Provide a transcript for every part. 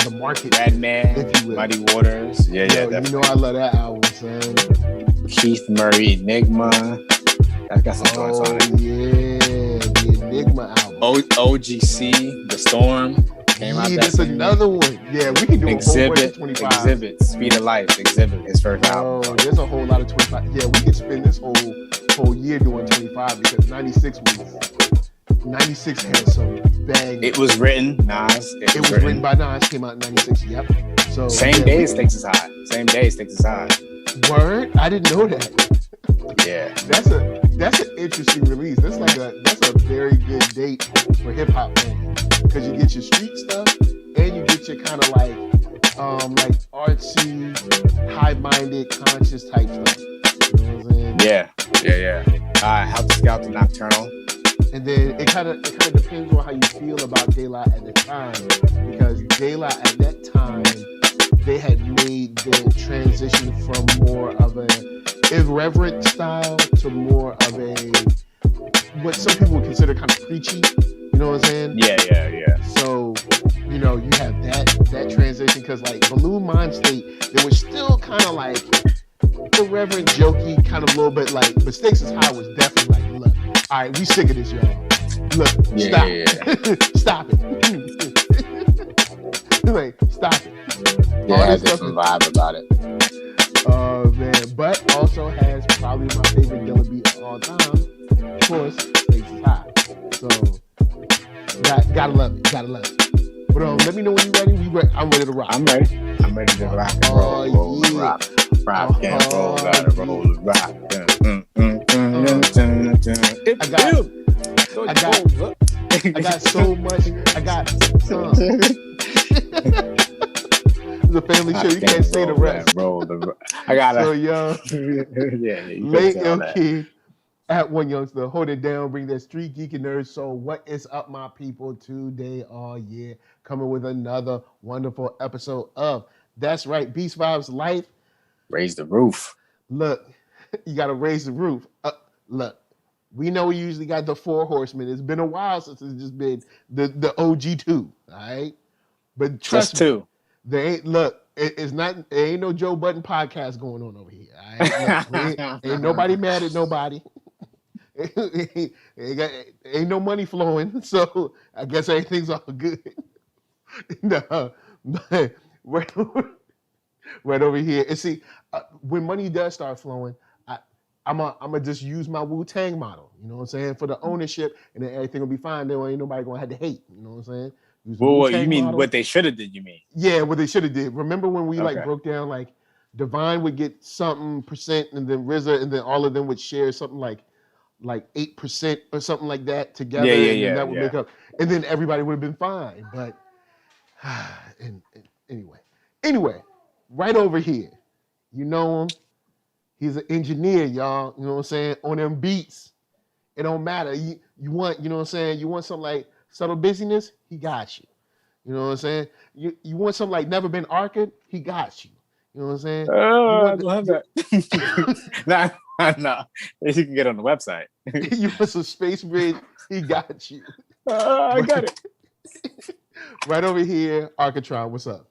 the market, Redman, if you will. Muddy Waters. Yeah, You know I love that album, son. Keith Murray, Enigma. That's got some joints on it. Yeah, the Enigma album. OGC, The Storm. Came out that that's another one. Yeah, we can do a whole bunch of 25. Exhibit, Speed of Life, Exhibit, his first album. Oh, there's a whole lot of 25. Yeah, we could spend this whole year doing 25 because 96 had some bang. It was written, Nas. It was written by Nas, came out in 96, yep. So Same day as Stakes is High. Word? I didn't know that. Yeah. That's an interesting release. That's a very good date for hip hop fans. Because you get your street stuff and you get your kind of like artsy, high-minded, conscious type stuff. You know what I'm saying? Yeah. Helter Skelter, Nocturnal. And then it kind of depends on how you feel about De La at the time, because De La at that time they had made the transition from more of a irreverent style to more of a what some people would consider kind of preachy. You know what I'm saying? Yeah. So, you have that transition because like Balloon Mind State, they were still kind of like irreverent, jokey, kind of a little bit like, but Stakes is High was definitely like, look, all right, we sick of this, y'all. Look, stop. Yeah. Stop it. Like, stop it. Yeah, I had a different vibe about it. Oh, man. But also has probably my favorite Dilla beat of all time. Of course, Stakes is High. So, gotta love it. But let me know when you're ready. I'm ready to rock. I'm ready to rock and roll. Rock and roll. Gotta roll the rock. I got so much. I got It's a family show. You can't say the rest. I gotta. So young. Late LK at OneYoungsta. Hold it down. Bring that StreetGeek and NERDSoul. What is up, my people? Today, coming with another wonderful episode of That's Right, Beast Vibes Life. Raise the roof. Look, you gotta raise the roof. Look. We know we usually got the 4 horsemen. It's been a while since it's just been the OG 2, all right? But trust just me, 2. It ain't no Joe Budden podcast going on over here, all right? Look, ain't nobody mad at nobody. ain't no money flowing, so I guess everything's all good. No, but right over here. And see, when money does start flowing, I'm gonna just use my Wu-Tang model, you know what I'm saying, for the ownership, and then everything will be fine. Then ain't nobody gonna have to hate, you know what I'm saying? Well, you mean model. What they should have did? You mean? Yeah, what they should have did. Remember when we broke down like Divine would get something percent, and then RZA, and then all of them would share something like 8% or something like that together, and that would make up, and then everybody would have been fine. But and anyway, right over here, you know him. He's an engineer, y'all. You know what I'm saying? On them beats, it don't matter. You want, you know what I'm saying? You want something like Subtle Busyness? He got you. You know what I'm saying? You want something like Never Been Arcka? He got you. You know what I'm saying? I don't have that. No. You can get on the website. You want some Space Bridge? He got you. I got it. Right over here, Arckatron. What's up?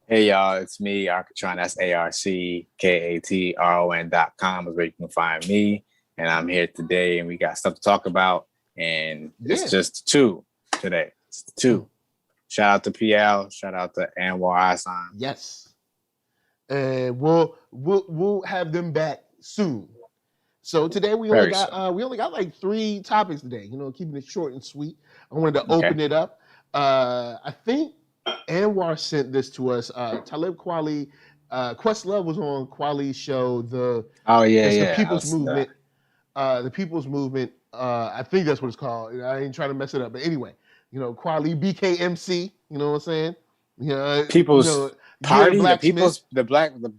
Hey y'all, it's me, Arckatron. That's ARCKATRON.com is where you can find me. And I'm here today, and we got stuff to talk about. And it's just 2 today. It's 2. Shout out to PL. Shout out to Anwar Highsign. Yes. And we'll have them back soon. So today we only got like 3 topics today. You know, keeping it short and sweet. I wanted to open it up. I think Anwar sent this to us. Talib Kweli, Questlove was on Kweli's show. The People's Movement. The People's Movement. I think that's what it's called. I ain't trying to mess it up, but anyway, you know, Kweli BKMC. You know what I'm saying? People's Party, the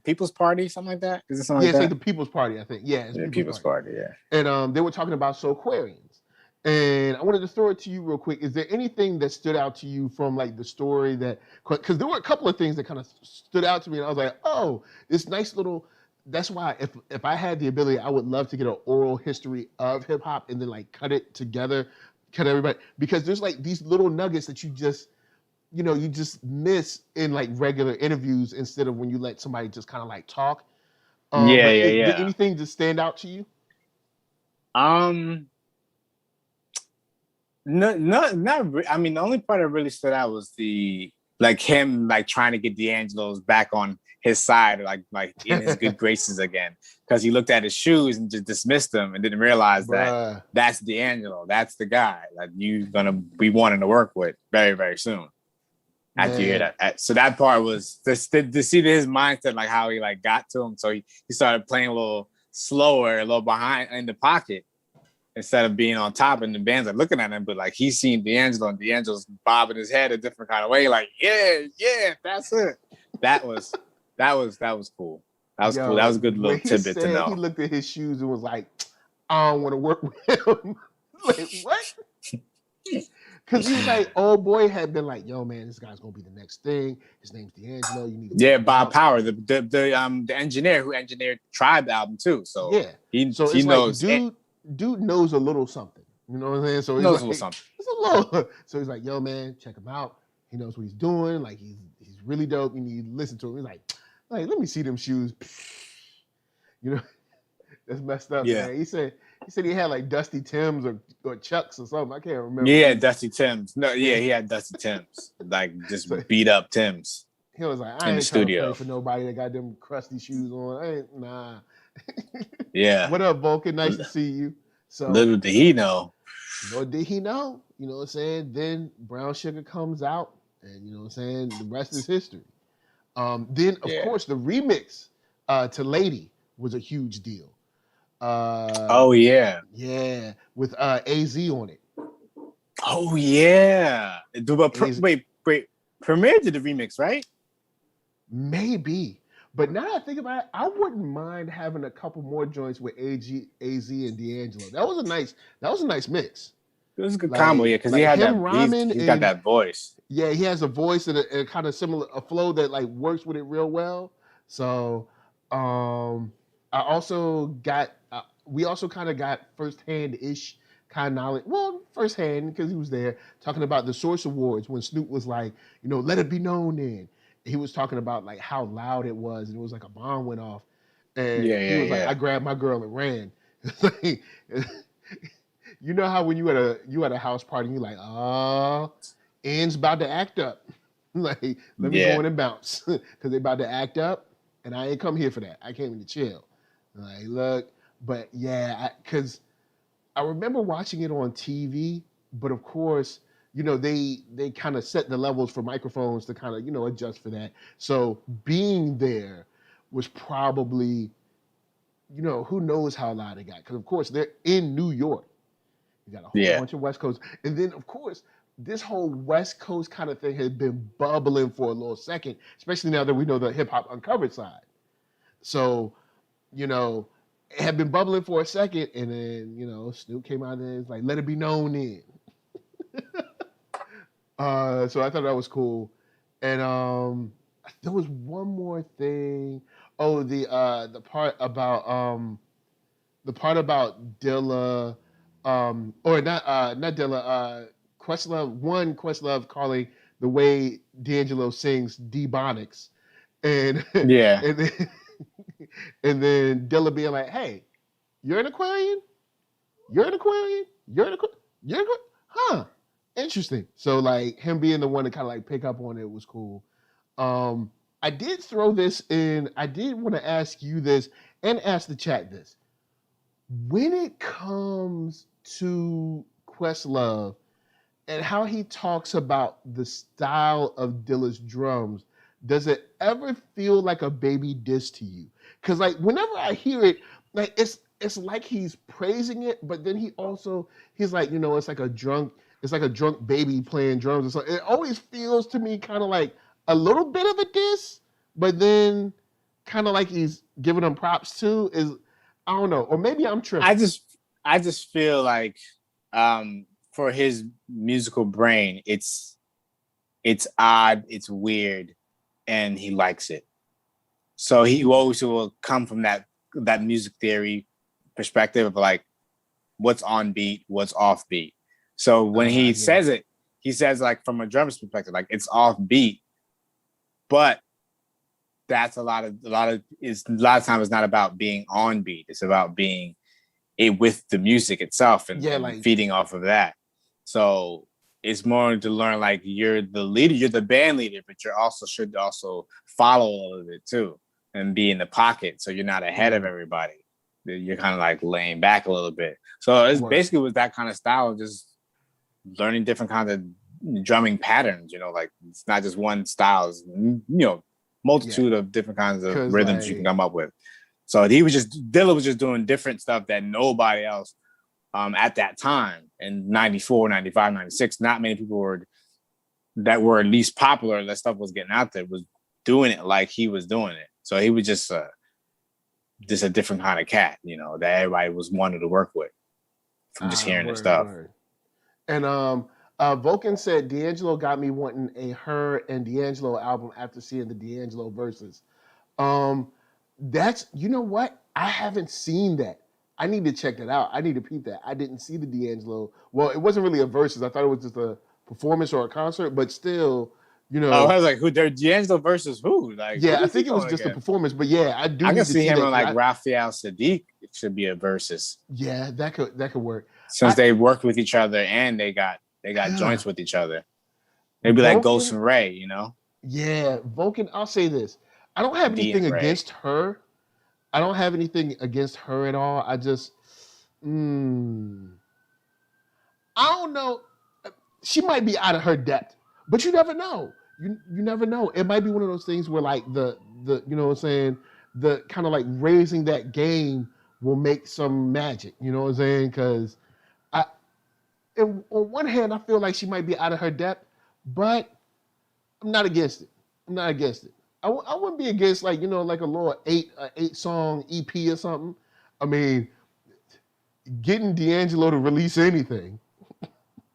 People's Party, something like that. Is it something like that? It's like the People's Party, I think. Yeah, it's the People's Party. Yeah. And they were talking about Soulquarians. And I wanted to throw it to you real quick. Is there anything that stood out to you from like the story that, because there were a couple of things that kind of stood out to me, and I was like, oh, this nice little, that's why if I had the ability, I would love to get an oral history of hip hop and then like cut it together, cut everybody, because there's like these little nuggets that you just, you just miss in like regular interviews instead of when you let somebody just kind of like talk. Did anything just stand out to you? No, not. I mean, the only part that really stood out was him trying to get D'Angelo's back on his side, like in his good graces again, because he looked at his shoes and just dismissed them and didn't realize that that's D'Angelo, that's the guy that you're gonna be wanting to work with very, very soon. After you hear that, so that part was to see his mindset, like how he like got to him. So he started playing a little slower, a little behind in the pocket, instead of being on top, and the band's like looking at him, but like he's seen D'Angelo, and D'Angelo's bobbing his head a different kind of way, like yeah, that's it. That was cool. That was cool. That was a good little tidbit to know. He looked at his shoes and was like, I don't want to work with him. Like, what? Because he was like, old boy had been like, yo, man, this guy's gonna be the next thing. His name's D'Angelo. You need to Bob Power, the engineer who engineered Tribe album too. So he knows. Like, dude knows a little something. You know what I'm saying? So he knows a little something. It's a little. So he's like, yo, man, check him out. He knows what he's doing. Like he's really dope. You need to listen to him. He's like, let me see them shoes. You know, that's messed up. Yeah. Man. He said he had like Dusty Tims or Chucks or something. I can't remember. Yeah, Dusty Tims. No, yeah, he had Dusty Tims. Like just beat up Tims. He was like, I ain't trying to play for nobody that got them crusty shoes on. Nah. Yeah. What up, Vulcan? Nice to see you. So little did he know. What did he know? You know what I'm saying? Then Brown Sugar comes out, and you know what I'm saying? The rest is history. Then of course the remix to Lady was a huge deal. Yeah, with AZ on it. Oh yeah. Wait, Premier did the remix, right? Maybe. But now that I think about it, I wouldn't mind having a couple more joints with AZ and D'Angelo. That was a nice mix. It was a good combo, yeah, because he had that. He's got that voice. Yeah, he has a voice and a kind of similar flow that like works with it real well. So, I also got. We also kind of got firsthand-ish kind of knowledge. Well, firsthand because he was there talking about the Source Awards when Snoop was like, let it be known then. He was talking about like how loud it was, and it was like a bomb went off, and he was like, "I grabbed my girl and ran." You know how when you at a house party, you're like, "Oh, N's about to act up." Like, let me go in and bounce because they about to act up, and I ain't come here for that. I came in to chill. Like, look, but because I remember watching it on TV, but of course. They kind of set the levels for microphones to kind of, adjust for that. So being there was probably, who knows how loud it got. Because, of course, they're in New York. You got a whole bunch of West Coast. And then, of course, this whole West Coast kind of thing has been bubbling for a little second, especially now that we know the hip-hop uncovered side. So, it had been bubbling for a second, and then, Snoop came out and was like, let it be known then. So I thought that was cool, and there was one more thing. Oh, the part about Dilla, or not Dilla. Questlove calling the way D'Angelo sings D-Bonics, and and then Dilla being like, "Hey, you're an Aquarian? You're an Aquarian? You're an Aquarian? Huh? Interesting." So like him being the one to kind of like pick up on it was cool. I did throw this in. I did want to ask you this and ask the chat this. When it comes to Questlove and how he talks about the style of Dilla's drums, does it ever feel like a baby diss to you? Because like whenever I hear it, like it's like he's praising it, but then he's like, it's like a drunk baby playing drums or something. It always feels to me kind of like a little bit of a diss, but then kind of like he's giving them props too. I don't know, or maybe I'm tripping. I just feel like for his musical brain, it's odd, it's weird, and he likes it. So he always will come from that music theory perspective of like what's on beat, what's off beat. So when he says it, he says like from a drummer's perspective, like it's off beat, but that's a lot of times it's not about being on beat. It's about being it with the music itself and feeding off of that. So it's more to learn like you're the leader, you're the band leader, but you should also follow all of it too and be in the pocket so you're not ahead of everybody. You're kind of like laying back a little bit. So it's basically was that kind of style, just learning different kinds of drumming patterns, like it's not just one style, it's, multitude of different kinds of rhythms you can come up with. So Dilla was just doing different stuff that nobody else at that time in 94, 95, 96, not many people that were at least popular, that stuff was getting out there, was doing it like he was doing it. So he was just a different kind of cat, that everybody was wanted to work with from just hearing his stuff. Word. And Vulcan said D'Angelo got me wanting a Her and D'Angelo album after seeing the D'Angelo verses. That's, you know what? I haven't seen that. I need to check that out. I need to peep that. I didn't see the D'Angelo. Well, it wasn't really a verses. I thought it was just a performance or a concert, but still, I was like, who? They're D'Angelo versus who? Like, yeah, I think it was just a performance, but yeah, I do. I can see him and like Raphael Sadiq. It should be a versus. Yeah, that could work. Since they worked with each other and they got joints with each other. They'd be like Ghost and Ray, Yeah, Vulcan. I'll say this: I don't have anything against her. I don't have anything against her at all. I just, I don't know. She might be out of her depth, but you never know. You never know. It might be one of those things where like the you know what I'm saying, the kind of like raising that game will make some magic. You know what I'm saying? Because on one hand, I feel like she might be out of her depth, but I'm not against it. I wouldn't be against like, like a little 8-song EP or something. I mean, getting D'Angelo to release anything.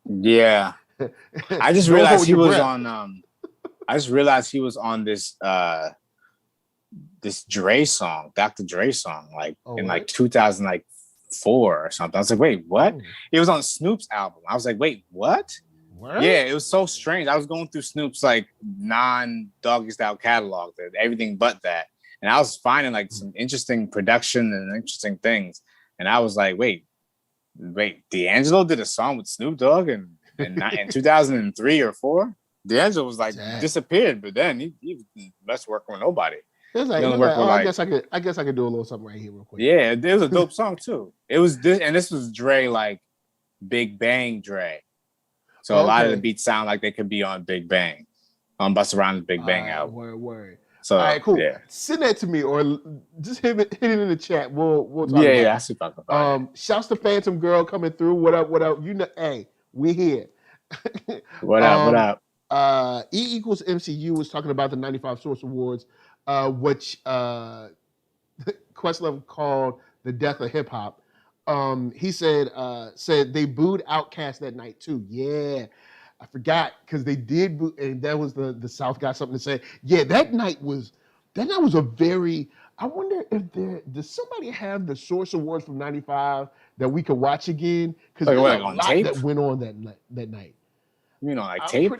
Yeah. I just realized he was on this this Dre song, Dr. Dre song, like like 2004 or something. I was like, wait, what? It was on Snoop's album. I was like, wait, what? What? Yeah, it was so strange. I was going through Snoop's like non-Doggy Style catalog, everything but that, and I was finding like some interesting production and interesting things. And I was like, wait, D'Angelo did a song with Snoop Dogg in 2003 or 4. D'Angelo was like disappeared, but then he was less working with nobody. It's like, I guess I could do a little something right here real quick. Yeah, it was a dope song too. It was this, and this was Dre, like Big Bang Dre. So a lot of the beats sound like they could be on Big Bang, on Busta Rhymes' Big Bang album. Word. So, all right, cool. Yeah. Send that to me or just hit it in the chat. We'll talk about it. Yeah, I see talk about it. Shouts to Phantom Girl coming through. What up? Hey, we here. What up? E equals MCU was talking about the 95 Source Awards, which Questlove called the death of hip hop. He said they booed Outkast that night too. Yeah, I forgot because they did boo, and that was the South got something to say. Yeah, that night was a very. I wonder if does somebody have the Source Awards from '95 that we could watch again? Because there was a lot tape that went on that night. You mean on like tape?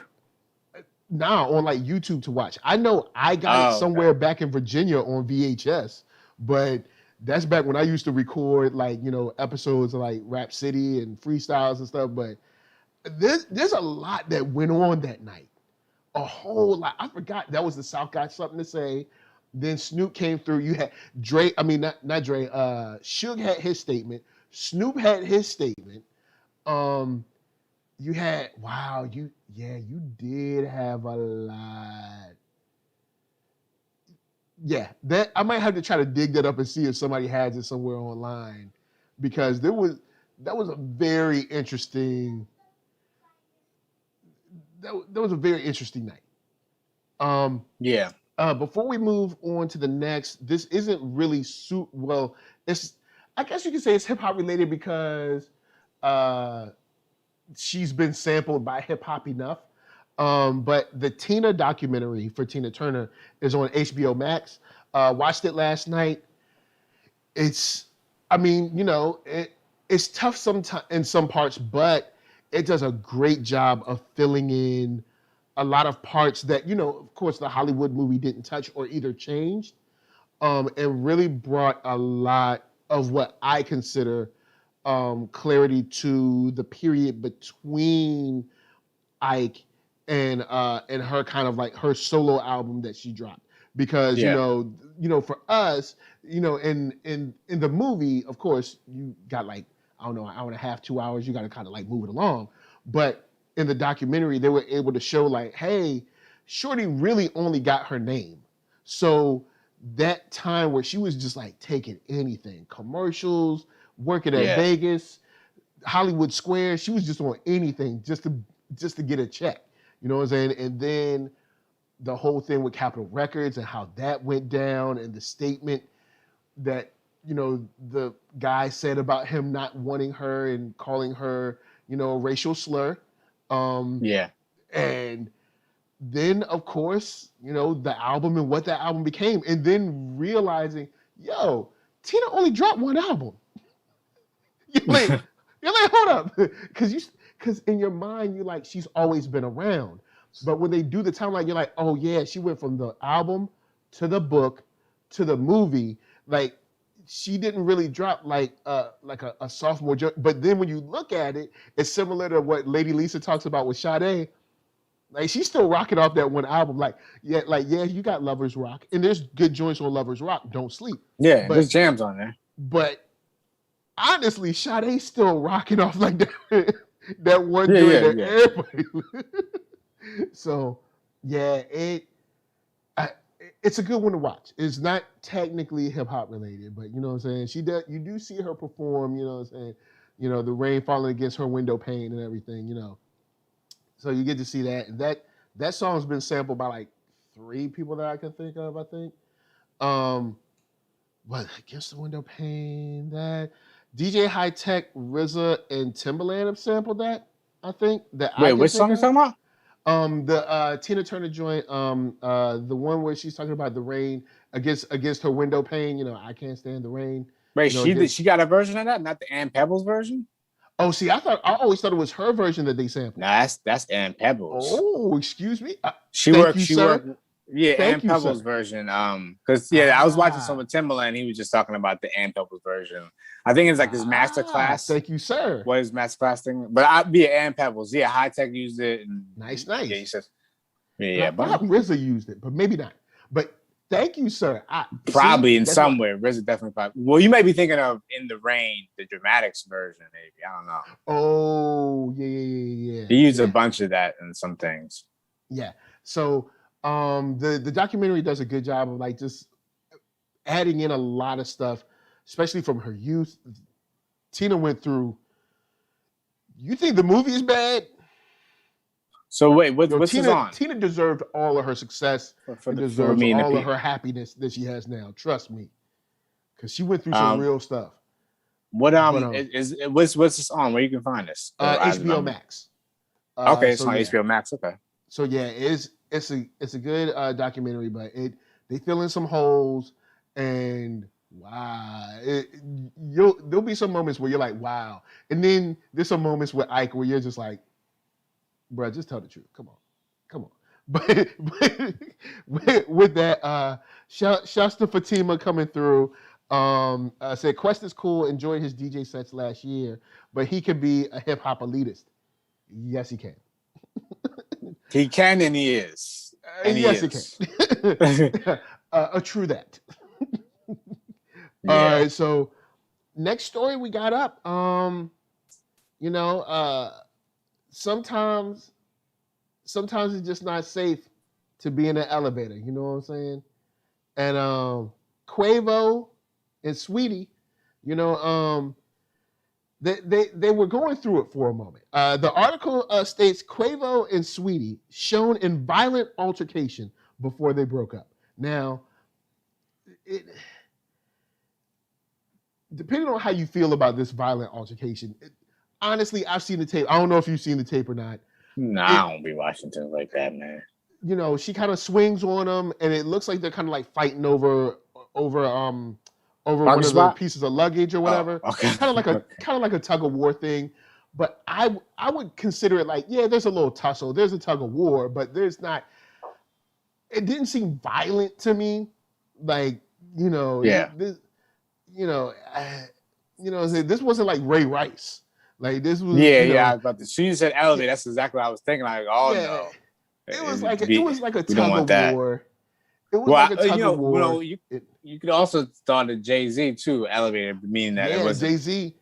On like YouTube to watch. I know I got it somewhere back in Virginia on VHS, but that's back when I used to record like, episodes of like Rap City and freestyles and stuff. But there's a lot that went on that night. A whole lot. I forgot that was the South got something to say. Then Snoop came through. You had Dre, I mean, not Dre, Suge had his statement. Snoop had his statement. You had, you did have a lot. Yeah, that I might have to try to dig that up and see if somebody has it somewhere online, because that was a very interesting. That was a very interesting night. Yeah. Before we move on to the next, this isn't really it's, I guess you could say it's hip hop related because she's been sampled by hip hop enough. But the Tina documentary for Tina Turner is on HBO Max. Watched it last night. It's tough sometimes in some parts, but it does a great job of filling in a lot of parts that, of course, the Hollywood movie didn't touch or either changed, and really brought a lot of what I consider clarity to the period between Ike and her kind of like her solo album that she dropped. Because for us, in the movie, of course, you got like, I don't know, an hour and a half, 2 hours, you got to kind of like move it along. But in the documentary, they were able to show like, hey, Shorty really only got her name. So that time where she was just like taking anything, commercials, working at Vegas, Hollywood Square, she was just on anything just to get a check. You know what I'm saying? And then the whole thing with Capitol Records and how that went down, and the statement that, the guy said about him not wanting her and calling her, a racial slur. And then, of course, the album and what that album became. And then realizing, Tina only dropped one album. You're like, hold up. Because in your mind, you're like, she's always been around. But when they do the timeline, you're like, oh yeah, she went from the album to the book to the movie. Like, she didn't really drop like a sophomore. But then when you look at it, it's similar to what Lady Lisa talks about with Sade. Like, she's still rocking off that one album. You got Lovers Rock, and there's good joints on Lovers Rock. Don't sleep. Yeah, there's jams on there. But honestly, Sade's still rocking off like that. That one joint that everybody. So, it's a good one to watch. It's not technically hip hop related, but you know what I'm saying? You do see her perform, you know what I'm saying? The rain falling against her window pane and everything, So you get to see that. And that song's been sampled by like 3 people that I can think of, I think. What, against the window pane, that DJ High Tech, RZA, and Timbaland have sampled that, I think. Wait, which song are you talking about? The Tina Turner joint, the one where she's talking about the rain against her window pane. I can't stand the rain. Wait, she got a version of that, not the Ann Pebbles version? Oh, see, I always thought it was her version that they sampled. Nah, that's Ann Pebbles. Oh, excuse me. She worked. Yeah, Ann Pebbles version. Because I was watching some with Timbaland. He was just talking about the Ann Pebbles version. I think it's like his master class. Thank you, sir. What is master class thing? But Ann Pebbles. Yeah, High Tech used it. And, nice. Yeah, he says. But RZA used it, but maybe not. But thank you, sir. Probably in somewhere. RZA definitely probably. Well, you may be thinking of In the Rain, the Dramatics version, maybe. I don't know. Oh, yeah. He used a bunch of that in some things. Yeah. So the documentary does a good job of like just adding in a lot of stuff, especially from her youth. Tina went through. You think the movie is bad? So wait, what's Tina, on? Tina deserved all of her success. Deserves all of her happiness that she has now. Trust me, because she went through some real stuff. What's this on? Where you can find this? HBO Max. Okay, it's on HBO Max. Okay. So yeah, it's a good documentary, but they fill in some holes, and wow, there'll be some moments where you're like, wow, and then there's some moments with Ike where you're just like, bro, just tell the truth. Come on. But with that, shouts to Fatima coming through. Said Quest is cool. Enjoyed his DJ sets last year, but he could be a hip hop elitist. Yes, he can. He can, and he is. And yes, he can. True that. All right. So next story we got up. Sometimes it's just not safe to be in an elevator. You know what I'm saying? And Quavo and Saweetie, they were going through it for a moment. The article states Quavo and Saweetie shown in violent altercation before they broke up. Now, depending on how you feel about this violent altercation, honestly, I've seen the tape. I don't know if you've seen the tape or not. No, I don't be watching things like that, man. She kind of swings on him, and it looks like they're kind of like fighting over one of the pieces of luggage or whatever. Oh, okay. kind of like a tug of war thing. But I would consider it like, yeah, there's a little tussle, there's a tug of war, but there's not. It didn't seem violent to me, like this, this wasn't like Ray Rice, like this was I was about to. She said elevate. That's exactly what I was thinking. Like, oh no, it was like a tug of war. It was like a tug of war. You could also thought of Jay-Z too, elevated, meaning that it was Jay-Z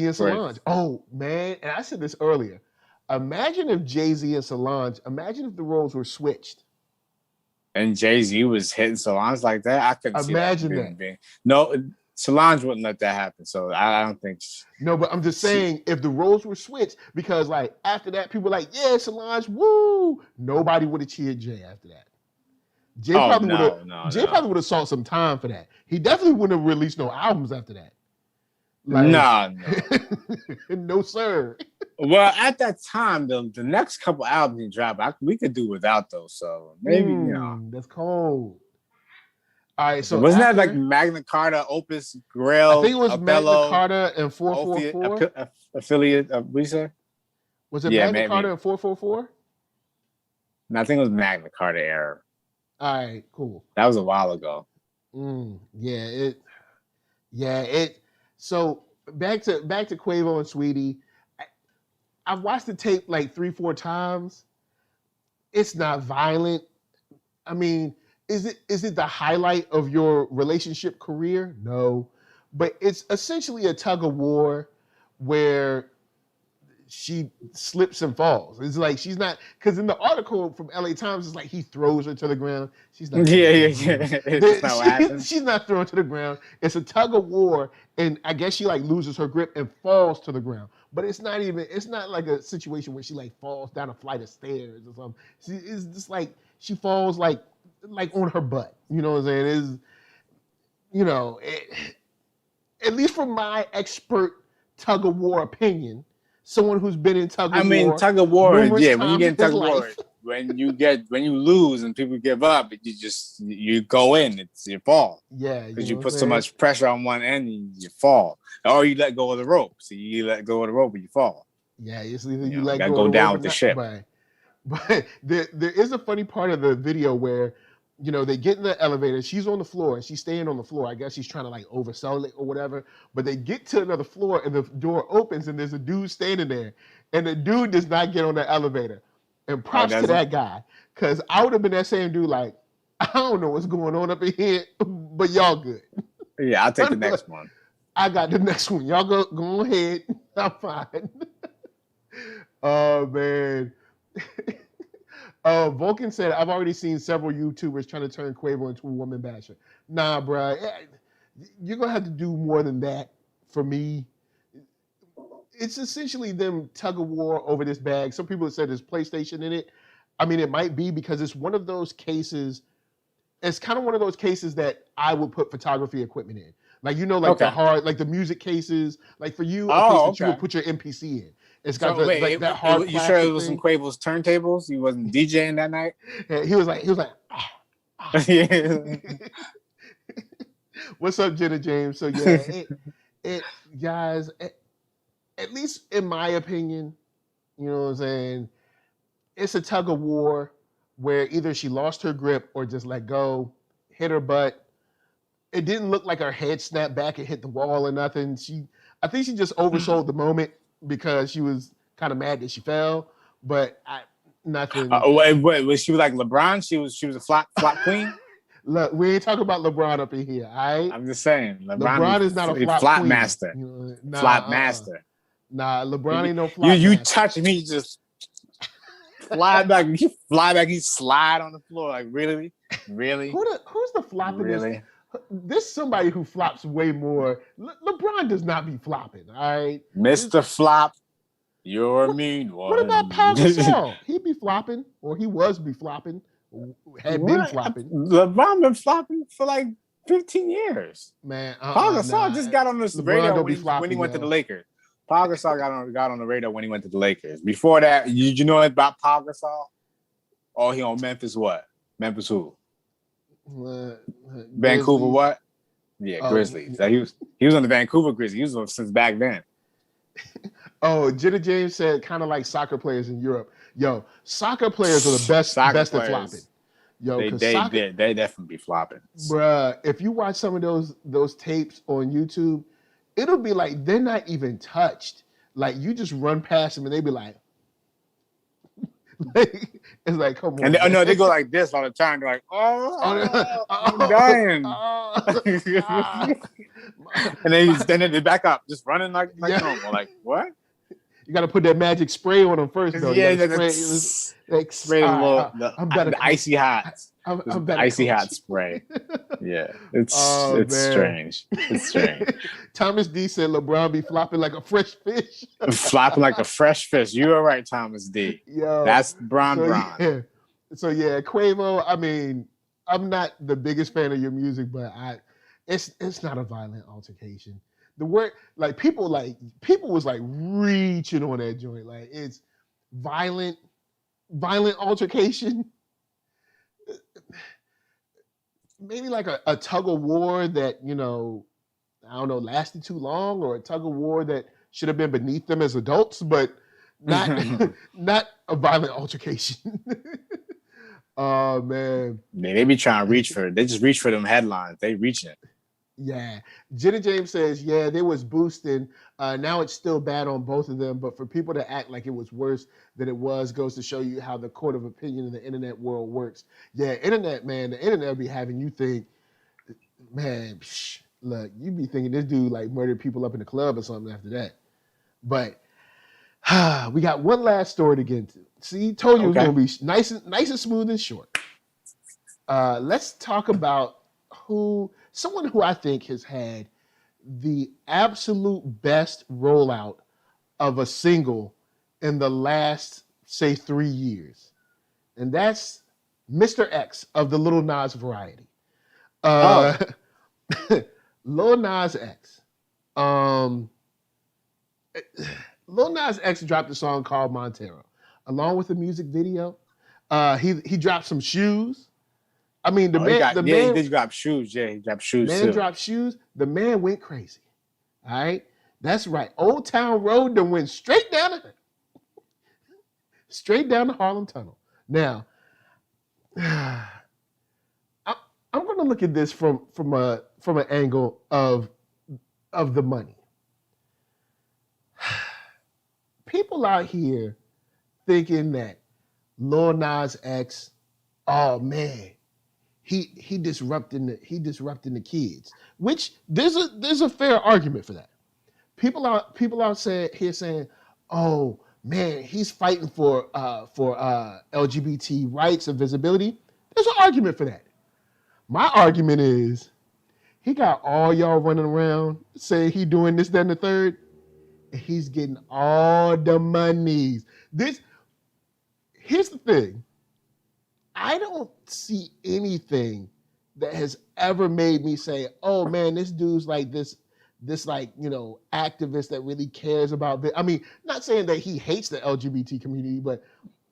and Solange. Oh man, and I said this earlier. Imagine if Jay-Z and Solange. Imagine if the roles were switched. And Jay-Z was hitting Solange like that. I couldn't imagine that. No, Solange wouldn't let that happen. So I don't think. No, but I'm just saying if the roles were switched, because like after that, people were like, yeah, Solange, woo. Nobody would have cheered Jay after that. Jay probably would have sought some time for that. He definitely wouldn't have released no albums after that. Like, no. No, sir. Well, at that time, the next couple albums he dropped, we could do without those. So maybe that's cold. All right, so wasn't that like Magna Carta, Opus, Grail? I think it was Othello, Magna Carta and 444. Affiliate of Lisa. Was it Magna Carta and 444? No, I think it was Magna Carta era. All right, cool. That was a while ago. So back to Quavo and Saweetie. I've watched the tape like 3-4 times. It's not violent. I mean, is it the highlight of your relationship career? No. But it's essentially a tug of war where she slips and falls. It's like she's not, because in the article from LA Times, it's like he throws her to the ground. She's not. She's not thrown to the ground. It's a tug of war, and I guess she like loses her grip and falls to the ground. But it's not like a situation where she like falls down a flight of stairs or something. It's just like she falls like on her butt. You know what I'm saying? At least from my expert tug of war opinion, someone who's been in tug of war. Tug of war, when you get in tug of war, when you lose and people give up, you go in, it's your fall. Yeah. Because you put so much pressure on one end, you fall. Or you let go of the rope. So you let go of the rope and you fall. Yeah, it's either you let go of the down rope with the ship. But there is a funny part of the video where, they get in the elevator. She's on the floor and she's staying on the floor. I guess she's trying to like oversell it or whatever. But they get to another floor and the door opens and there's a dude standing there. And the dude does not get on the elevator. And props to that guy. Because I would have been that same dude like, I don't know what's going on up in here, but y'all good. Yeah, I'll take the next one. I got the next one. Y'all go ahead. I'm fine. Oh, man. Vulcan said, I've already seen several YouTubers trying to turn Quavo into a woman basher. Nah, bro. You're going to have to do more than that for me. It's essentially them tug of war over this bag. Some people have said there's PlayStation in it. I mean, it might be because it's one of those cases. It's kind of one of those cases that I would put photography equipment in. Like, the music cases. Like for you, a case that you would put your MPC in. It's got that hard. You sure it was some Quavo's turntables? He wasn't DJing that night. Yeah, he was like. What's up, Jenna James? So yeah, it guys. At least in my opinion, you know what I'm saying. It's a tug of war where either she lost her grip or just let go, hit her butt. It didn't look like her head snapped back and hit the wall or nothing. I think she just oversold the moment because she was kind of mad that she fell, but nothing. Wait, was she like LeBron? She was a flop queen? Look, we ain't talking about LeBron up in here, all right? I'm just saying. LeBron is not a flop queen. Master. Flop master. Nah, LeBron ain't no flop You master. touch me, just fly back. You fly back, you slide on the floor. Like, really? Really? Who's the flopping? Really? There's somebody who flops way more. LeBron does not be flopping, all right? Mr. Flop, you're a mean one. What about Paul Gasol? He'd be flopping, or he was be flopping, been flopping. LeBron been flopping for like 15 years. Man, Paul Gasol just got on this radio when he went to the Lakers. Paul Gasol got on the radar when he went to the Lakers. Before that, you know about Paul Gasol? Oh, he on Memphis what? Memphis who? Vancouver what? Yeah, Grizzlies. He was on the Vancouver Grizzlies. He was on since back then. Oh, Jitty James said kind of like soccer players in Europe. Yo, soccer players are the best at flopping. Yo, they definitely be flopping. Bruh, if you watch some of those tapes on YouTube, it'll be like they're not even touched. Like you just run past them and they be like it's like, come on. And they go like this all the time. They're like, I'm dying. And then they back up, just running like normal. Like, what? You got to put that magic spray on them first, though. Yeah, spray the icy hot. Icy hot spray. Yeah, it's strange. It's strange. Thomas D said LeBron be flopping like a fresh fish. Flopping like a fresh fish. You are right, Thomas D. Yo, that's Bron. Yeah. So yeah, Quavo. I mean, I'm not the biggest fan of your music, but it's not a violent altercation. The word like people was like reaching on that joint. Like it's violent altercation. Maybe like a tug of war that, I don't know, lasted too long, or a tug of war that should have been beneath them as adults, but not not a violent altercation. Oh man. They be trying to reach for it. They just reach for them headlines. They reaching it. Yeah. Jenna James says, yeah, there was boosting. Now it's still bad on both of them, but for people to act like it was worse than it was goes to show you how the court of opinion in the internet world works. Yeah, the internet will be having you think, man, look, you be thinking this dude like murdered people up in the club or something after that. But we got one last story to get into. See, told you it was going to be nice and smooth and short. Let's talk about someone who I think has had the absolute best rollout of a single in the last, say, 3 years. And that's Mr. X of the Lil Nas variety. Lil Nas X. Lil Nas X dropped a song called Montero, along with a music video. He dropped some shoes. I mean, the man he did drop shoes. Yeah, he dropped shoes. Man dropped shoes. The man went crazy. All right, that's right. Old Town Road then went straight down the Harlem Tunnel. Now, I'm going to look at this from an angle of the money. People out here thinking that Lil Nas X, oh man, he disrupting the kids, which there's a fair argument for that. People out here saying, oh man, he's fighting for LGBT rights and visibility. There's an argument for that. My argument is he got all y'all running around saying he doing this, that, and the third, and he's getting all the monies. Here's the thing. I don't see anything that has ever made me say, oh man, this dude's like this like, activist that really cares about this. I mean, not saying that he hates the LGBT community, but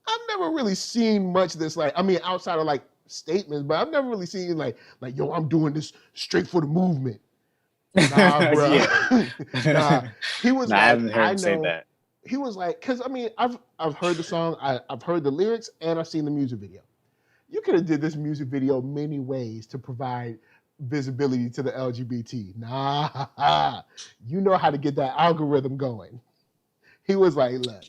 I've never really seen much of this, like, I mean, outside of like statements, but I've never really seen like, yo, I'm doing this straight for the movement. Nah, bro. Nah. He was I haven't heard him say that. He was like, because I mean, I've heard the song, I've heard the lyrics, and I've seen the music video. You could have did this music video many ways to provide visibility to the LGBT. Nah, you know how to get that algorithm going. He was like, look,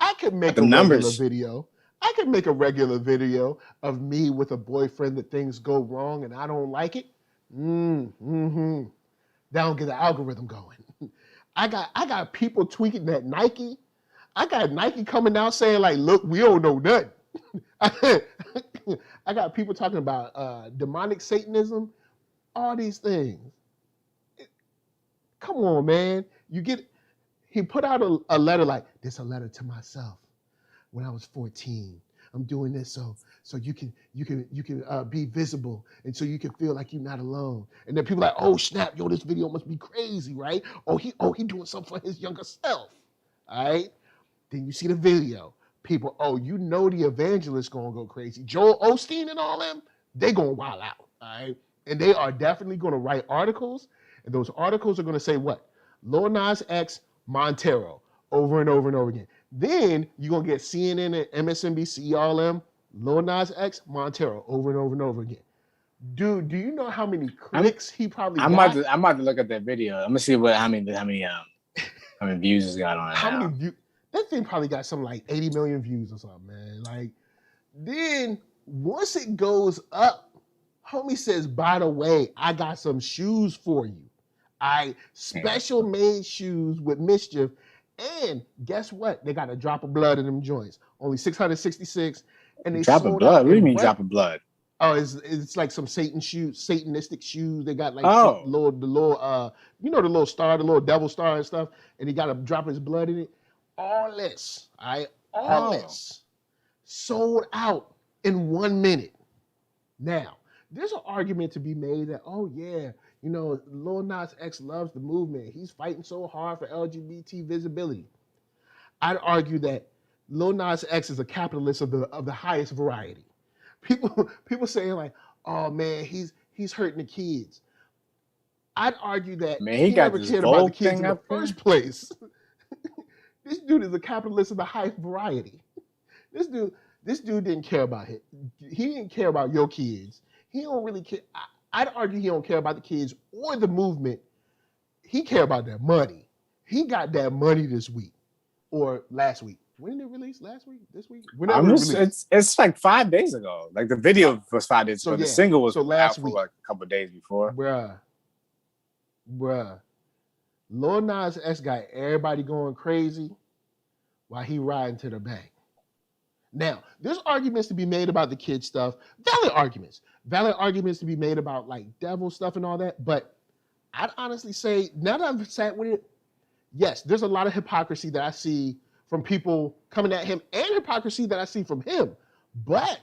I could make a regular video. I could make a regular video of me with a boyfriend that things go wrong and I don't like it. That don't get the algorithm going. I got people tweaking that Nike. I got Nike coming out saying like, look, we don't know nothing. I got people talking about demonic Satanism, all these things. Come on, man. He put out a letter like, this a letter to myself when I was 14. I'm doing this so you can be visible and so you can feel like you're not alone. And then people are like, oh snap, yo, this video must be crazy, right? Oh, he doing something for his younger self. All right. Then you see the video. People, the evangelist gonna go crazy. Joel Osteen and all them, they gonna wild out, all right? And they are definitely gonna write articles, and those articles are gonna say what? Lil Nas X Montero, over and over and over again. Then you're going to get CNN and MSNBC, all them, Lil Nas X, Montero, over and over and over again. Dude, do you know how many clicks he probably got? I'm about to look at that video. I'm gonna see how many views it's got on it. How many views? That thing probably got something like 80 million views or something, man. Like, then once it goes up, homie says, by the way, I got some shoes for you. Special made shoes with mischief. And guess what? They got a drop of blood in them joints. Only 666. And they drop of blood? What do you mean drop of blood? Oh, it's like some Satanistic shoes. They got like the little star, the little devil star and stuff, and he got to drop his blood in it. All this sold out in 1 minute. Now, there's an argument to be made that, oh yeah, you know, Lil Nas X loves the movement. He's fighting so hard for LGBT visibility. I'd argue that Lil Nas X is a capitalist of the highest variety. People saying like, oh man, he's hurting the kids. I'd argue that he never cared about the kids in the first place. This dude is a capitalist of the highest variety. This dude didn't care about it. He didn't care about your kids. He don't really care. I'd argue he don't care about the kids or the movement. He care about that money. He got that money this week or last week. When did it release? Last week? This week? It's like 5 days ago. Like the video was 5 days ago. The single was last out week. For like a couple of days before. Bruh. Lil Nas X got everybody going crazy while he riding to the bank. Now, there's arguments to be made about the kid stuff. Valid arguments to be made about like devil stuff and all that. But I'd honestly say, now that I've sat with it, yes, there's a lot of hypocrisy that I see from people coming at him and hypocrisy that I see from him. But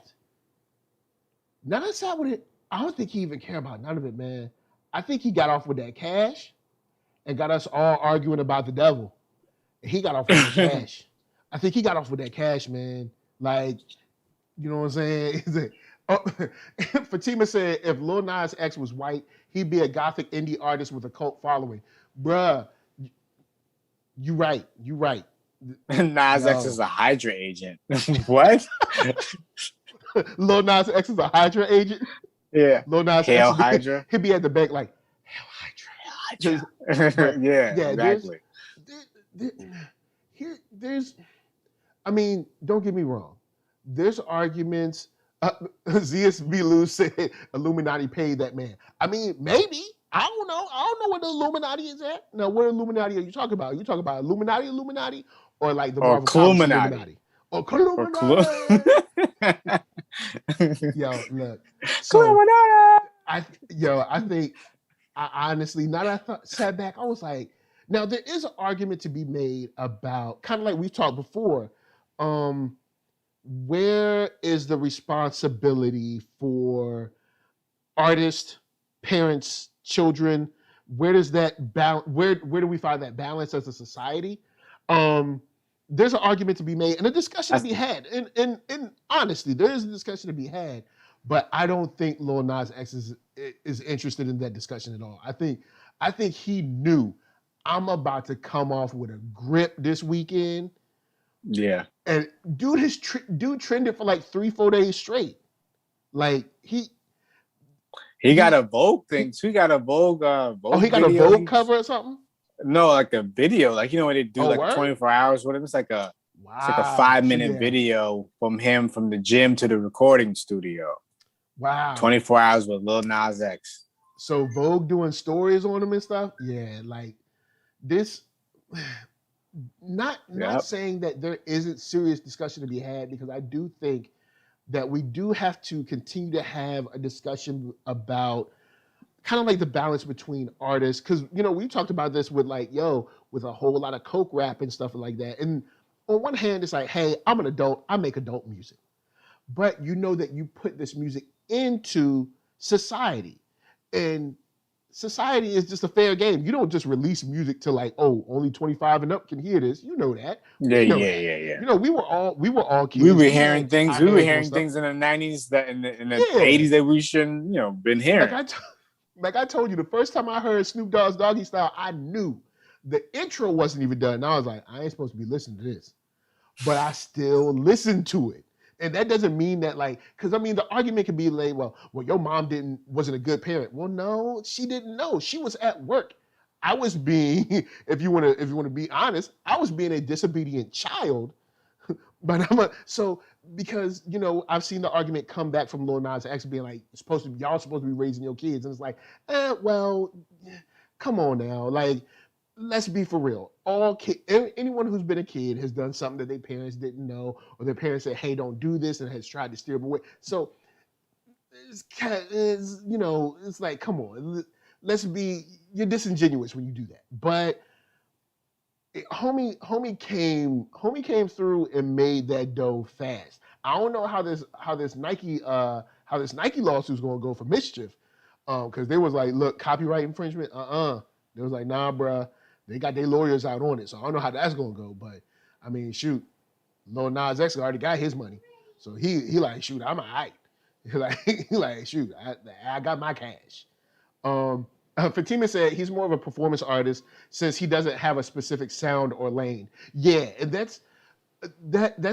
now that I sat with it, I don't think he even care about none of it, man. I think he got off with that cash and got us all arguing about the devil. And he got off with that cash. I think he got off with that cash, man. Like, you know what I'm saying? Fatima said, if Lil Nas X was white, he'd be a gothic indie artist with a cult following. Bruh, you right. Nas X is a Hydra agent. What? Lil Nas X is a Hydra agent? Yeah. Lil Nas Hail X Hydra. He'd be at the bank like, Hail Hydra. Yeah, exactly. I mean, don't get me wrong. There's arguments. ZSB Lou said Illuminati paid that man. I mean, maybe. I don't know. I don't know where the Illuminati is at. Now, what Illuminati are you talking about? Are you talking about Illuminati, or like the Marvel Comics Illuminati? Or Illuminati. Yo, look. So, I think, I honestly, now that I sat back, I was like, now there is an argument to be made about, kind of like we've talked before, where is the responsibility for artists, parents, children? Where does that where do we find that balance as a society? There's an argument to be made and a discussion to be had. And honestly, there is a discussion to be had, but I don't think Lil Nas X is interested in that discussion at all. I think he knew, I'm about to come off with a grip this weekend. Yeah. And dude trended for like 3-4 days straight. Like he got a Vogue thing. He got a Vogue. He got a Vogue cover or something. No, like a video. Like, you know when they do like 24 hours. Whatever. It's like a 5-minute video from him from the gym to the recording studio. Wow. 24 hours with Lil Nas X. So Vogue doing stories on him and stuff. Yeah, like this. Not saying that there isn't serious discussion to be had, because I do think that we do have to continue to have a discussion about kind of like the balance between artists. Because, you know, we talked about this with with a whole lot of coke rap and stuff like that. And on one hand, it's like, hey, I'm an adult. I make adult music. But you know that you put this music into society. And society is just a fair game. You don't just release music to like, oh, only 25 and up can hear this. You know that. Yeah. You know, we were all kids. We were hearing things. We were hearing things in the 90s that in the 80s that we shouldn't, been hearing. Like I told you, the first time I heard Snoop Dogg's Doggy Style, I knew the intro wasn't even done. And I was like, I ain't supposed to be listening to this. But I still listened to it. And that doesn't mean that like, because I mean the argument could be like, well, your mom wasn't a good parent. Well, no, she didn't know. She was at work. I was being, if you want to be honest, I was being a disobedient child. But so because I've seen the argument come back from Lil Nas X being like, y'all supposed to be raising your kids, and it's like, well, come on now, like, let's be for real. Anyone who's been a kid has done something that their parents didn't know, or their parents said, hey, don't do this, and has tried to steer them away. So it's like, come on, you're disingenuous when you do that. But homie came through and made that dough fast. I don't know how this Nike lawsuit's gonna go for mischief, because they was like, look, copyright infringement, They was like, nah, bruh, they got their lawyers out on it, so I don't know how that's gonna go. But I mean, shoot, Lil Nas X already got his money, so he like, shoot, I'm alright. He like, shoot, I got my cash. Fatima said he's more of a performance artist since he doesn't have a specific sound or lane. Yeah, and that's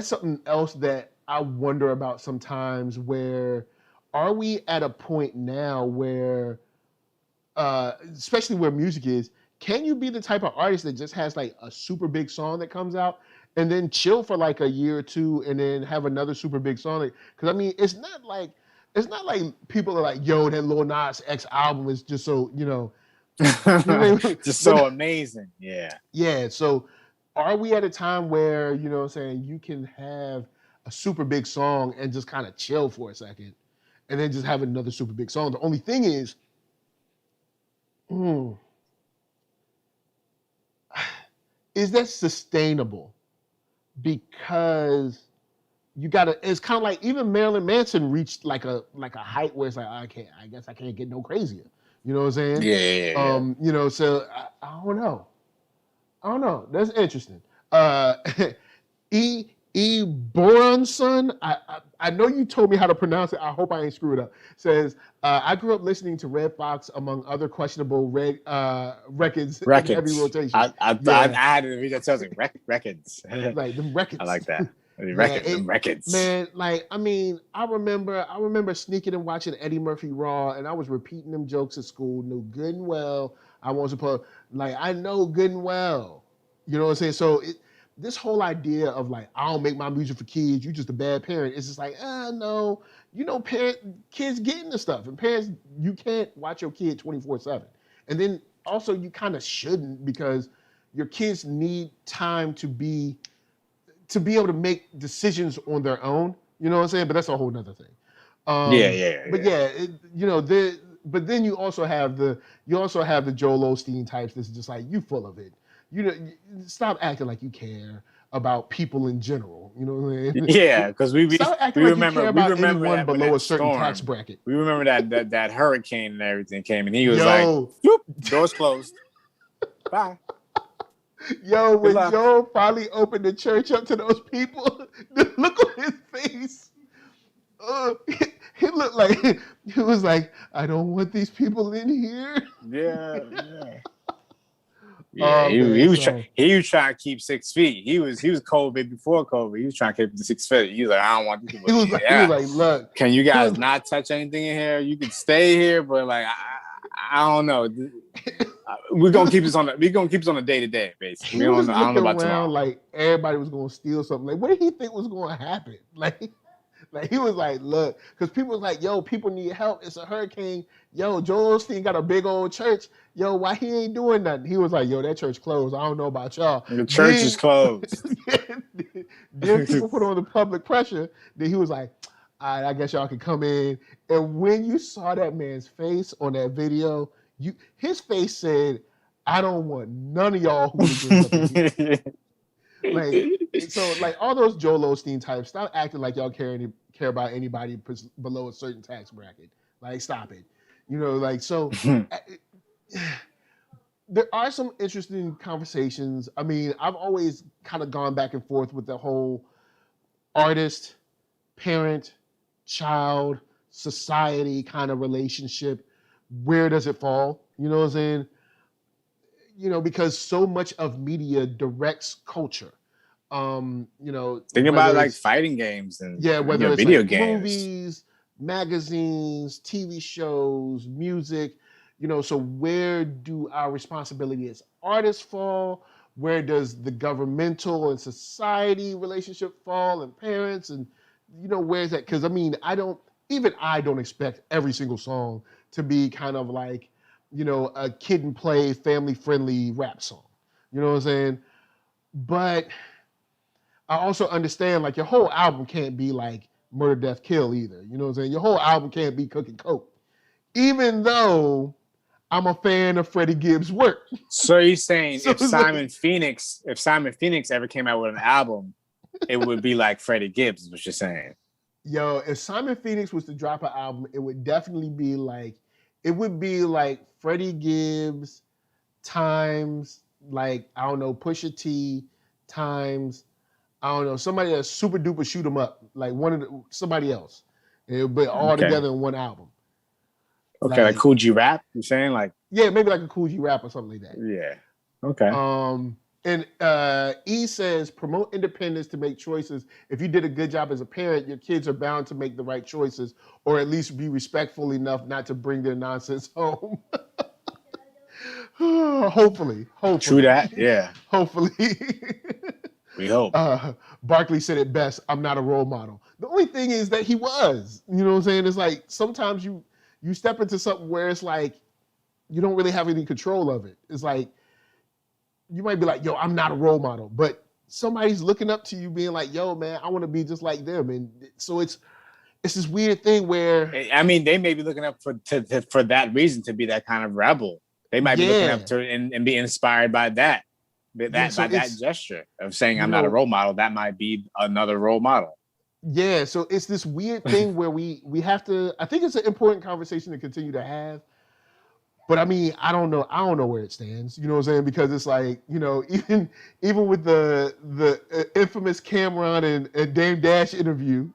something else that I wonder about sometimes. Where are we at a point now where, especially where music is, can you be the type of artist that just has like a super big song that comes out and then chill for like a year or two and then have another super big song? Because I mean, it's not like people are like, yo, that Lil Nas X album is just so, just so amazing. Yeah. Yeah. So are we at a time where, you can have a super big song and just kind of chill for a second and then just have another super big song? The only thing is, is that sustainable? Because it's kind of like even Marilyn Manson reached like a height where it's like, I guess I can't get no crazier. You know what I'm saying? Yeah. So I don't know. That's interesting. Boron's son, I know you told me how to pronounce it. I hope I ain't screwed up. Says, I grew up listening to Red Fox among other questionable records in heavy rotation. I had to read that. Tells me records. Like them records. I like that. Records. Man, like, I mean, I remember sneaking and watching Eddie Murphy Raw, and I was repeating them jokes at school, knew good and well I wasn't supposed, like, I know good and well. You know what I'm saying? So this whole idea of like, I don't make my music for kids, you just a bad parent, it's just like, no, kids get into stuff, and parents, you can't watch your kid 24/7. And then also you kind of shouldn't, because your kids need time to be able to make decisions on their own. You know what I'm saying? But that's a whole nother thing. But then you also have the Joel Osteen types that's just like, you full of it. Stop acting like you care about people in general. You know what I mean? Yeah, because we remember anyone below a certain tax bracket. We remember that hurricane and everything came, and he was like, whoop, doors closed. Bye. Yo, when Joe finally opened the church up to those people, the look on his face, he looked like, he was like, I don't want these people in here. Yeah. Yeah, he was trying to keep 6 feet. He was COVID before COVID. He was trying to keep the 6 feet. He was like, I don't want these people. He was like, look, can you guys not touch anything in here? You can stay here, but like, I don't know. We're gonna keep this on a day to day basis. I don't know about tomorrow. Like everybody was gonna steal something. Like, what did he think was gonna happen? Like he was like, look, because people was like, yo, people need help. It's a hurricane. Yo, Joel Osteen got a big old church. Yo, why he ain't doing nothing? He was like, yo, that church closed. I don't know about y'all. The church is closed. Then people put on the public pressure. Then he was like, all right, I guess y'all can come in. And when you saw that man's face on that video, his face said, I don't want none of y'all hooligans up in here. Like all those Joel Osteen types, stop acting like y'all care about anybody below a certain tax bracket. Like, stop it. So there are some interesting conversations. I mean, I've always kind of gone back and forth with the whole artist, parent, child, society kind of relationship. Where does it fall? You know what I'm saying? because so much of media directs culture. Think about like fighting games and whether it's video like games, movies, magazines, TV shows, music. So where do our responsibility as artists fall? Where does the governmental and society relationship fall, and parents, and where's that? Because I don't expect every single song to be kind of like a kid and play, family friendly rap song. You know what I'm saying? But I also understand like your whole album can't be like Murder, Death, Kill either. You know what I'm saying? Your whole album can't be Cooking Coke. Even though I'm a fan of Freddie Gibbs' work. So you're saying if Simon Phoenix ever came out with an album, it would be like Freddie Gibbs, is what you're saying. Yo, if Simon Phoenix was to drop an album, it would definitely be like Freddie Gibbs times like, I don't know, Pusha T times, I don't know, somebody that's super duper shoot 'em up, like somebody else. But all together in one album. Okay, like Cool G Rap, you're saying? Like, yeah, maybe like a Cool G Rap or something like that. Yeah. Okay. And E says, promote independence to make choices. If you did a good job as a parent, your kids are bound to make the right choices, or at least be respectful enough not to bring their nonsense home. Hopefully. True that, yeah. Hopefully. We hope. Barkley said it best, I'm not a role model. The only thing is that he was. You know what I'm saying? It's like sometimes you step into something where it's like you don't really have any control of it. It's like you might be like, yo, I'm not a role model, but somebody's looking up to you being like, yo, man, I want to be just like them. And so it's this weird thing where... I mean, they may be looking up for that reason to be that kind of rebel. They might be looking up to and be inspired by that. That gesture of saying I'm not a role model. That might be another role model. Yeah, so it's this weird thing where we have to... I think it's an important conversation to continue to have. But I mean, I don't know where it stands. You know what I'm saying? Because it's like, even with the infamous Cameron and Dame Dash interview,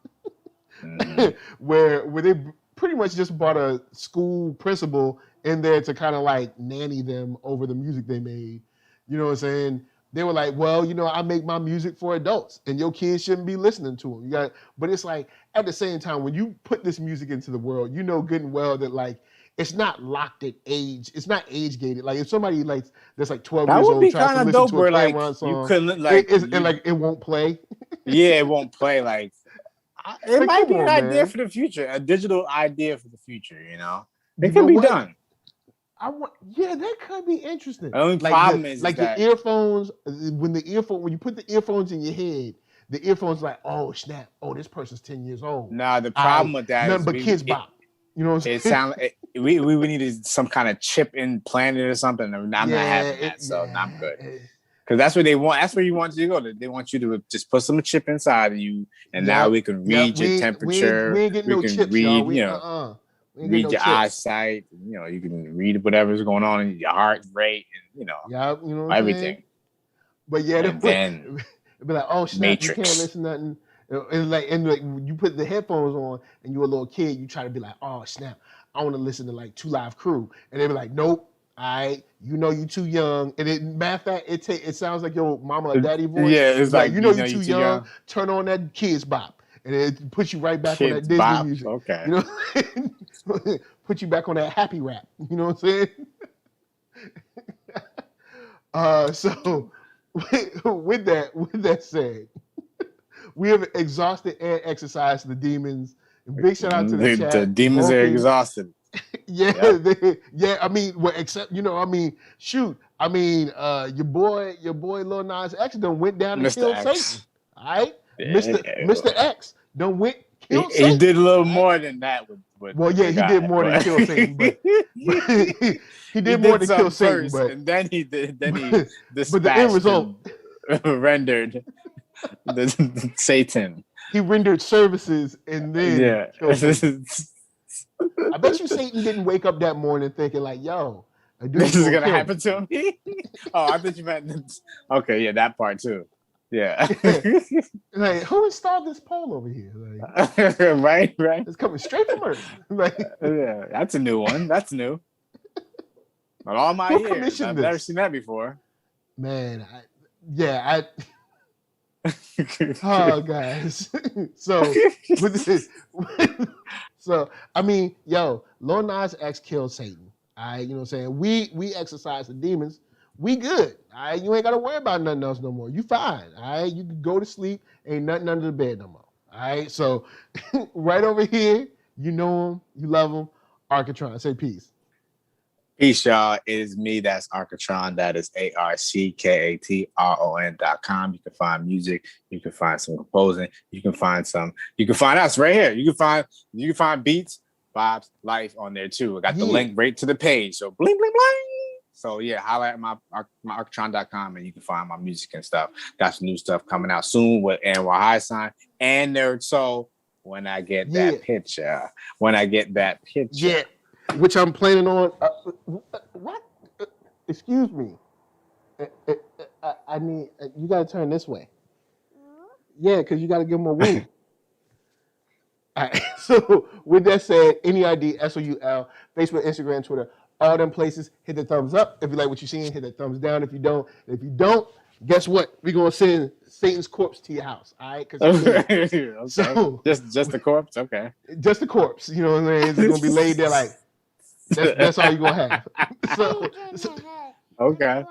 where they pretty much just brought a school principal in there to kind of like nanny them over the music they made. You know what I'm saying? They were like, well, I make my music for adults, and your kids shouldn't be listening to them. But it's like, at the same time, when you put this music into the world, you know good and well that like, it's not locked at age. It's not age gated. Like if somebody like that's like 12 years old tries to listen to a Cameron song, you couldn't it won't play. Yeah, it won't play. Like it might be an idea for the future, a digital idea for the future. It can be done. That could be interesting. The only problem is like the earphones. When you put the earphones in your head, the earphones like, oh snap, oh this person's 10 years old. Nah, the problem with that is nothing but kids bop. You know what I'm saying? We needed some kind of chip implanted or something. I'm not having that, so not good. Because that's what they want. That's where you want you to go. They want you to just put some chip inside of you, and now we can read your temperature. We ain't getting no chips, read, read your eyesight. You can read whatever's going on in your heart rate, and everything. But then be like, oh snap, Matrix. You can't listen to nothing. And like you put the headphones on and you're a little kid, you try to be like, oh snap, I want to listen to like 2 Live Crew, and they be like, nope, you too young. And matter of fact, it sounds like your mama or daddy voice. Yeah, it's like you're too young. Turn on that Kids Bop, and it puts you right back on that Disney music. Okay, put you back on that happy rap. You know what I'm saying? So with that said. We have exhausted and exercised the demons. And big shout out to the chat. The demons are exhausted. I mean, shoot. I mean, your boy Lil Nas X done went down and killed Satan. All right, Mr. X done went killed Satan. He did a little more than that. He did more than kill Satan. But he did more than kill Satan. But and then he dispatched but the end result rendered. The Satan. He rendered services and then I bet you Satan didn't wake up that morning thinking like, yo, this is gonna happen to me. Oh, I thought you meant okay, yeah, that part too. Yeah. Like, who installed this pole over here? Like, right. It's coming straight from Earth. Like, yeah, that's a new one. That's new. All my years, I've never seen that before. Man, oh, guys. So I mean, yo, Lil Nas X killed Satan. All right, you know what I'm saying? We exercise the demons. We good. All right, you ain't got to worry about nothing else no more. You fine. All right, you can go to sleep. Ain't nothing under the bed no more. All right, so right over here, you know him, you love him. Arckatron, say peace. Peace, y'all. It is me. That's Arckatron. That is ARCKATRON.com. You can find music. You can find some composing. You can find us right here. You can find beats, vibes, life on there too. I got the link right to the page. So bling, bling, bling. So yeah, holla at my Arckatron.com and you can find my music and stuff. Got some new stuff coming out soon with Anwar, Highsign and NERDSoul when I get that picture. Yeah. Which I'm planning on. What? Excuse me. I need. You gotta turn this way. Yeah, because you gotta give them a wing. All right. So with that said, NERD SOUL, Facebook, Instagram, Twitter, all them places. Hit the thumbs up if you like what you're seeing. Hit the thumbs down if you don't. If you don't, guess what? We're gonna send Satan's corpse to your house. All right? Okay. So just the corpse. Okay. Just the corpse. You know what I'm saying? It's gonna be laid there like. That's all you're gonna have. So okay.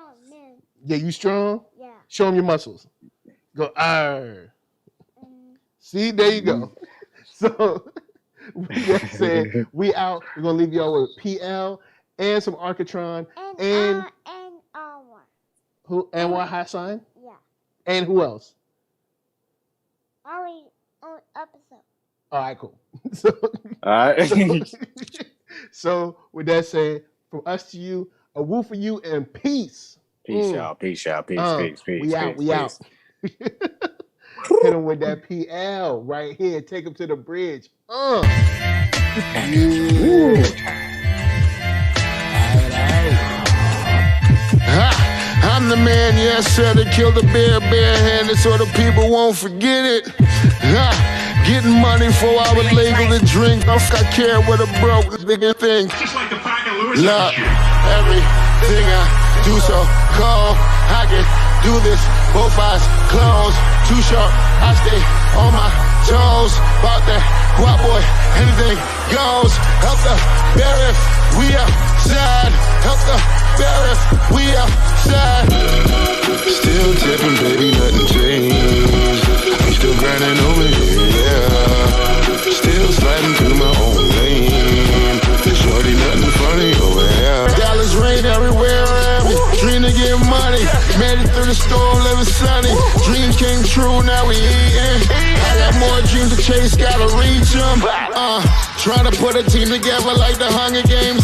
Yeah, you strong? Yeah. Show them your muscles. Go, arr. See, there you go. So with that said, we out. We're gonna leave y'all with PL and some Arckatron and Anwar. Who? Anwar Highsign? Yeah. And who else? Only episode. All right, cool. So, all right. So with that said, from us to you, a woo for you and peace. Peace, y'all. Peace. We out. Hit him with that PL right here. Take him to the bridge. I'm the man, yes, sir, that killed the bear barehanded so the people won't forget it. Getting money for I was legal to drink. I care what a broke nigga think. Just like the pack of Lewiz. Look, everything I do so cold. I can do this, both eyes closed. Too short, I stay on my toes. About that guap boy, anything goes. Help the bear if we outside. Help the bear if we outside. Still tipping, baby, nothing changed. I'm still grinding over here, yeah. Still sliding through my own lane. Shorty, nothing funny over here. Dallas rain everywhere around me. Dream to get money. Made it through the storm, living sunny. Dreams came true, now we eating. I got more dreams to chase, gotta reach them. Trying to put a team together like the Hunger Games.